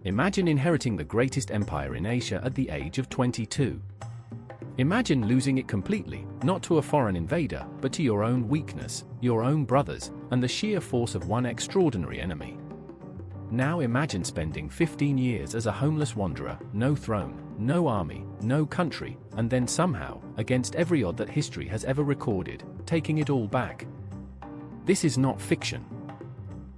Imagine inheriting the greatest empire in Asia at the age of 22. Imagine losing it completely, not to a foreign invader, but to your own weakness, your own brothers, and the sheer force of one extraordinary enemy. Now imagine spending 15 years as a homeless wanderer, no throne, no army, no country, and then somehow, against every odd that history has ever recorded, taking it all back. This is not fiction.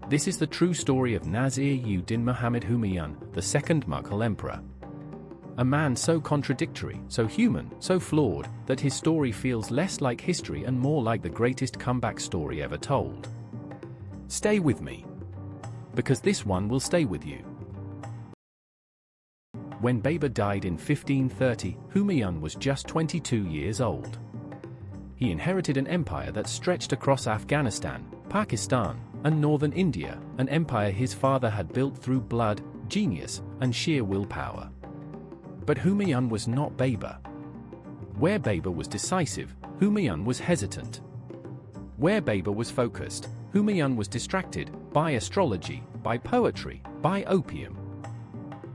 This is the true story of Nasir-ud-Din Muhammad Humayun, the second Mughal emperor. A man so contradictory, so human, so flawed, that his story feels less like history and more like the greatest comeback story ever told. Stay with me, because this one will stay with you. When Babur died in 1530, Humayun was just 22 years old. He inherited an empire that stretched across Afghanistan, Pakistan, and northern India, an empire his father had built through blood, genius, and sheer willpower. But Humayun was not Babur. Where Babur was decisive, Humayun was hesitant. Where Babur was focused, Humayun was distracted by astrology, by poetry, by opium.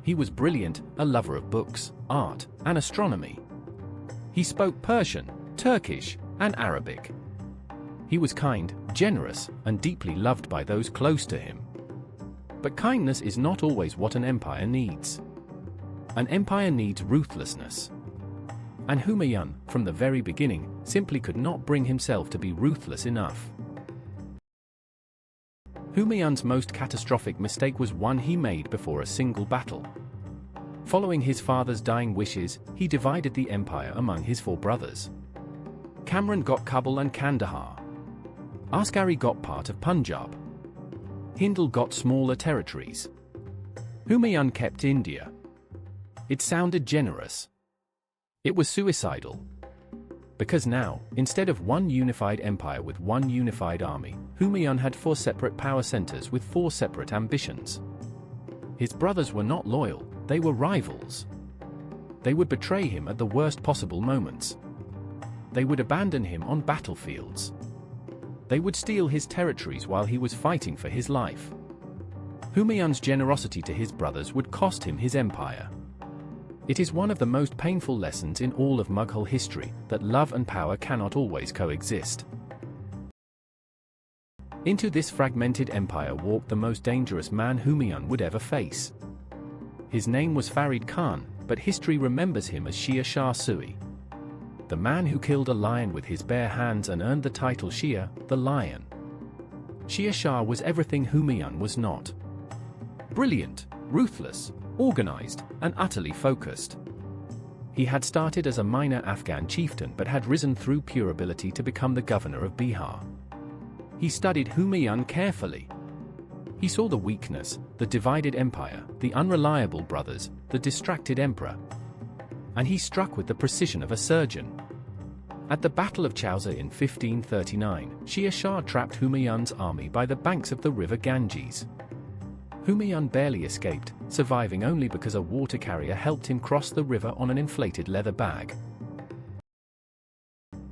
He was brilliant, a lover of books, art, and astronomy. He spoke Persian, Turkish, and Arabic. He was kind, generous, and deeply loved by those close to him. But kindness is not always what an empire needs. An empire needs ruthlessness. And Humayun, from the very beginning, simply could not bring himself to be ruthless enough. Humayun's most catastrophic mistake was one he made before a single battle. Following his father's dying wishes, he divided the empire among his 4 brothers. Kamran got Kabul and Kandahar. Askari got part of Punjab. Hindal got smaller territories. Humayun kept India. It sounded generous. It was suicidal. Because now, instead of one unified empire with one unified army, Humayun had 4 separate power centers with 4 separate ambitions. His brothers were not loyal, they were rivals. They would betray him at the worst possible moments. They would abandon him on battlefields. They would steal his territories while he was fighting for his life. Humayun's generosity to his brothers would cost him his empire. It is one of the most painful lessons in all of Mughal history, that love and power cannot always coexist. Into this fragmented empire walked the most dangerous man Humayun would ever face. His name was Farid Khan, but history remembers him as Sher Shah Suri. The man who killed a lion with his bare hands and earned the title Sher, the Lion. Sher Shah was everything Humayun was not. Brilliant, ruthless, organized, and utterly focused. He had started as a minor Afghan chieftain but had risen through pure ability to become the governor of Bihar. He studied Humayun carefully. He saw the weakness, the divided empire, the unreliable brothers, the distracted emperor. And he struck with the precision of a surgeon. At the Battle of Chausa in 1539, Sher Shah trapped Humayun's army by the banks of the river Ganges. Humayun barely escaped, surviving only because a water carrier helped him cross the river on an inflated leather bag.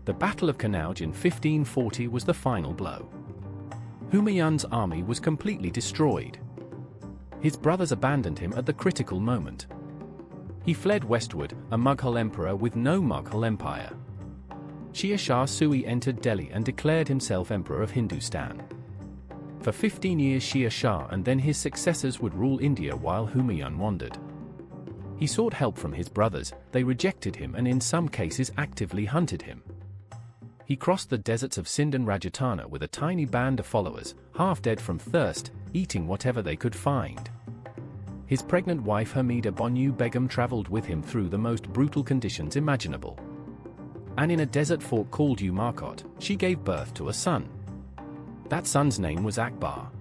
The Battle of Kannauj in 1540 was the final blow. Humayun's army was completely destroyed. His brothers abandoned him at the critical moment. He fled westward, a Mughal emperor with no Mughal empire. Sher Shah Suri entered Delhi and declared himself emperor of Hindustan. For 15 years Sher Shah and then his successors would rule India while Humayun wandered. He sought help from his brothers, they rejected him and in some cases actively hunted him. He crossed the deserts of Sindh and Rajasthan with a tiny band of followers, half dead from thirst, eating whatever they could find. His pregnant wife Hamida Banu Begum traveled with him through the most brutal conditions imaginable. And in a desert fort called Umarkot, she gave birth to a son. That son's name was Akbar.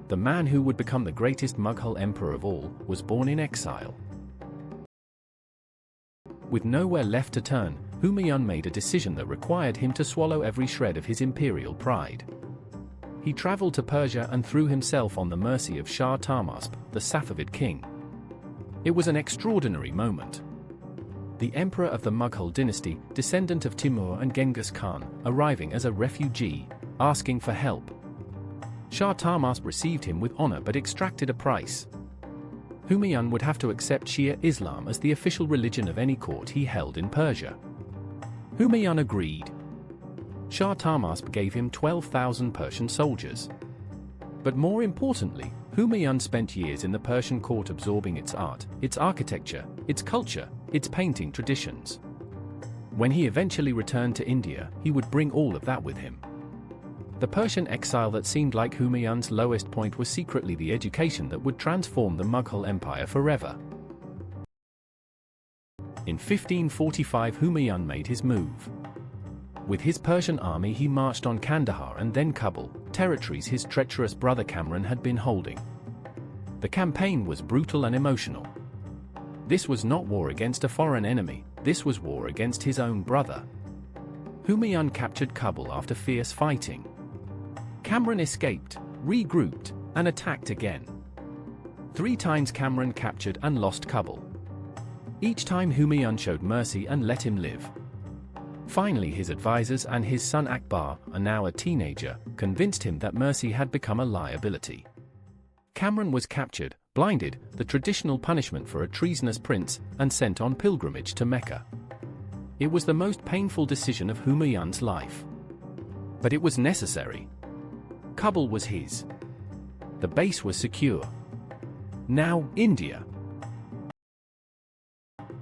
The man who would become the greatest Mughal emperor of all was born in exile. With nowhere left to turn, Humayun made a decision that required him to swallow every shred of his imperial pride. He traveled to Persia and threw himself on the mercy of Shah Tahmasp, the Safavid king. It was an extraordinary moment. The emperor of the Mughal dynasty, descendant of Timur and Genghis Khan, arriving as a refugee, asking for help. Shah Tahmasp received him with honor but extracted a price. Humayun would have to accept Shia Islam as the official religion of any court he held in Persia. Humayun agreed. Shah Tahmasp gave him 12,000 Persian soldiers. But more importantly, Humayun spent years in the Persian court absorbing its art, its architecture, its culture, its painting traditions. When he eventually returned to India, he would bring all of that with him. The Persian exile that seemed like Humayun's lowest point was secretly the education that would transform the Mughal Empire forever. In 1545, Humayun made his move. With his Persian army he marched on Kandahar and then Kabul, territories his treacherous brother Kamran had been holding. The campaign was brutal and emotional. This was not war against a foreign enemy, this was war against his own brother. Humayun captured Kabul after fierce fighting. Kamran escaped, regrouped, and attacked again. 3 times Kamran captured and lost Kabul. Each time Humayun showed mercy and let him live. Finally, his advisors and his son Akbar, now a teenager, convinced him that mercy had become a liability. Kamran was captured, blinded, the traditional punishment for a treasonous prince, and sent on pilgrimage to Mecca. It was the most painful decision of Humayun's life. But it was necessary. Kabul was his. The base was secure. Now, India.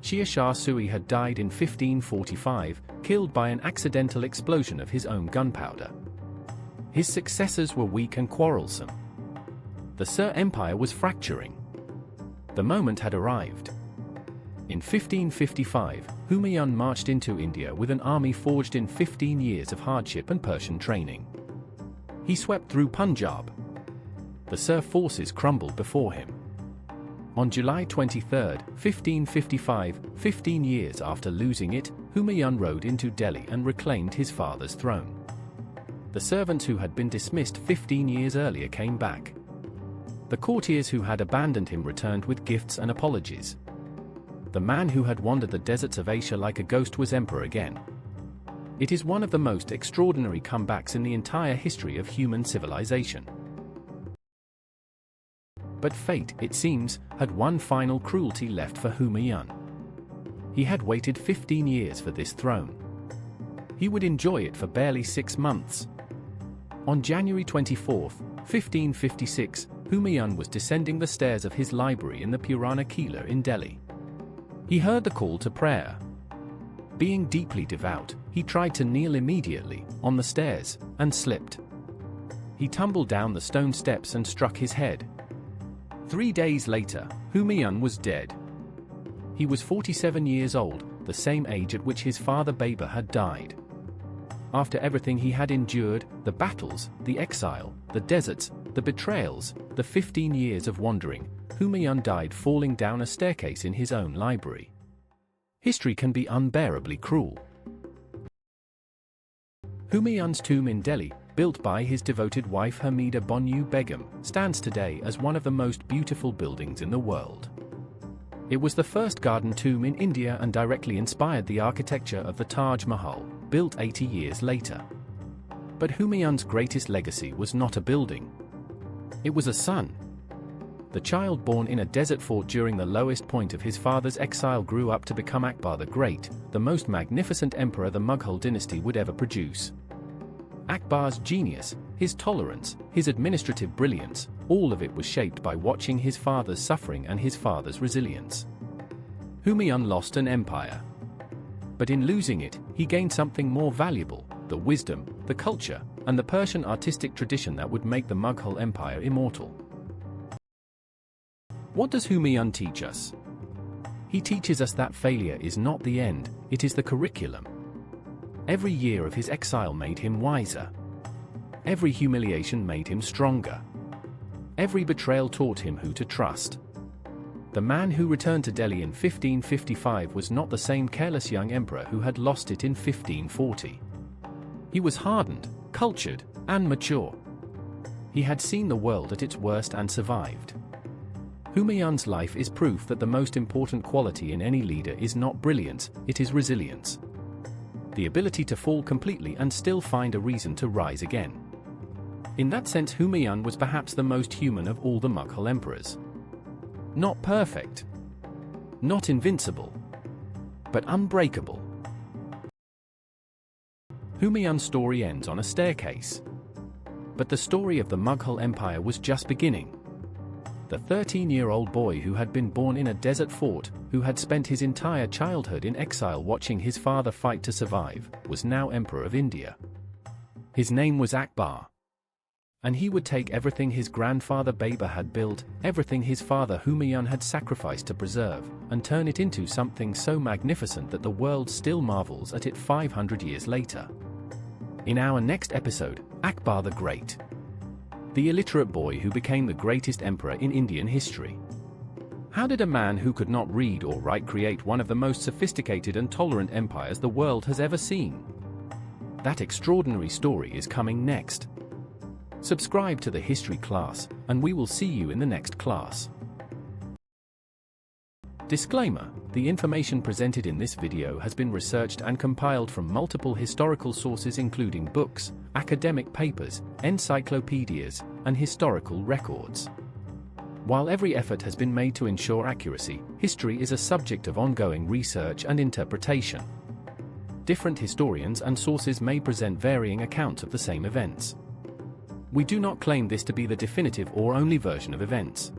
Sher Shah Suri had died in 1545, killed by an accidental explosion of his own gunpowder. His successors were weak and quarrelsome. The Sir Empire was fracturing. The moment had arrived. In 1555, Humayun marched into India with an army forged in 15 years of hardship and Persian training. He swept through Punjab. The Sir forces crumbled before him. On July 23, 1555, 15 years after losing it, Humayun rode into Delhi and reclaimed his father's throne. The servants who had been dismissed 15 years earlier came back. The courtiers who had abandoned him returned with gifts and apologies. The man who had wandered the deserts of Asia like a ghost was emperor again. It is one of the most extraordinary comebacks in the entire history of human civilization. But fate, it seems, had one final cruelty left for Humayun. He had waited 15 years for this throne. He would enjoy it for barely 6 months. On January 24, 1556, Humayun was descending the stairs of his library in the Purana Qila in Delhi. He heard the call to prayer. Being deeply devout, he tried to kneel immediately, on the stairs, and slipped. He tumbled down the stone steps and struck his head. 3 days later, Humayun was dead. He was 47 years old, the same age at which his father Babur had died. After everything he had endured, the battles, the exile, the deserts, the betrayals, the 15 years of wandering, Humayun died falling down a staircase in his own library. History can be unbearably cruel. Humayun's tomb in Delhi, built by his devoted wife Hamida Banu Begum, stands today as one of the most beautiful buildings in the world. It was the first garden tomb in India and directly inspired the architecture of the Taj Mahal, built 80 years later. But Humayun's greatest legacy was not a building. It was a son. The child born in a desert fort during the lowest point of his father's exile grew up to become Akbar the Great, the most magnificent emperor the Mughal dynasty would ever produce. Akbar's genius, his tolerance, his administrative brilliance, all of it was shaped by watching his father's suffering and his father's resilience. Humayun lost an empire. But in losing it, he gained something more valuable, the wisdom, the culture, and the Persian artistic tradition that would make the Mughal Empire immortal. What does Humayun teach us? He teaches us that failure is not the end, it is the curriculum. Every year of his exile made him wiser. Every humiliation made him stronger. Every betrayal taught him who to trust. The man who returned to Delhi in 1555 was not the same careless young emperor who had lost it in 1540. He was hardened, cultured, and mature. He had seen the world at its worst and survived. Humayun's life is proof that the most important quality in any leader is not brilliance, it is resilience. The ability to fall completely and still find a reason to rise again. In that sense, Humayun was perhaps the most human of all the Mughal emperors. Not perfect. Not invincible. But unbreakable. Humayun's story ends on a staircase. But the story of the Mughal Empire was just beginning. The 13-year-old boy who had been born in a desert fort, who had spent his entire childhood in exile watching his father fight to survive, was now Emperor of India. His name was Akbar. And he would take everything his grandfather Babur had built, everything his father Humayun had sacrificed to preserve, and turn it into something so magnificent that the world still marvels at it 500 years later. In our next episode, Akbar the Great. The illiterate boy who became the greatest emperor in Indian history. How did a man who could not read or write create one of the most sophisticated and tolerant empires the world has ever seen? That extraordinary story is coming next. Subscribe to the history class, and we will see you in the next class. Disclaimer: the information presented in this video has been researched and compiled from multiple historical sources including books, academic papers, encyclopedias, and historical records. While every effort has been made to ensure accuracy, history is a subject of ongoing research and interpretation. Different historians and sources may present varying accounts of the same events. We do not claim this to be the definitive or only version of events.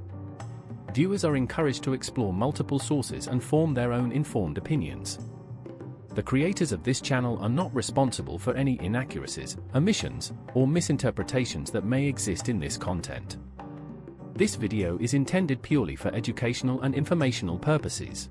Viewers are encouraged to explore multiple sources and form their own informed opinions. The creators of this channel are not responsible for any inaccuracies, omissions, or misinterpretations that may exist in this content. This video is intended purely for educational and informational purposes.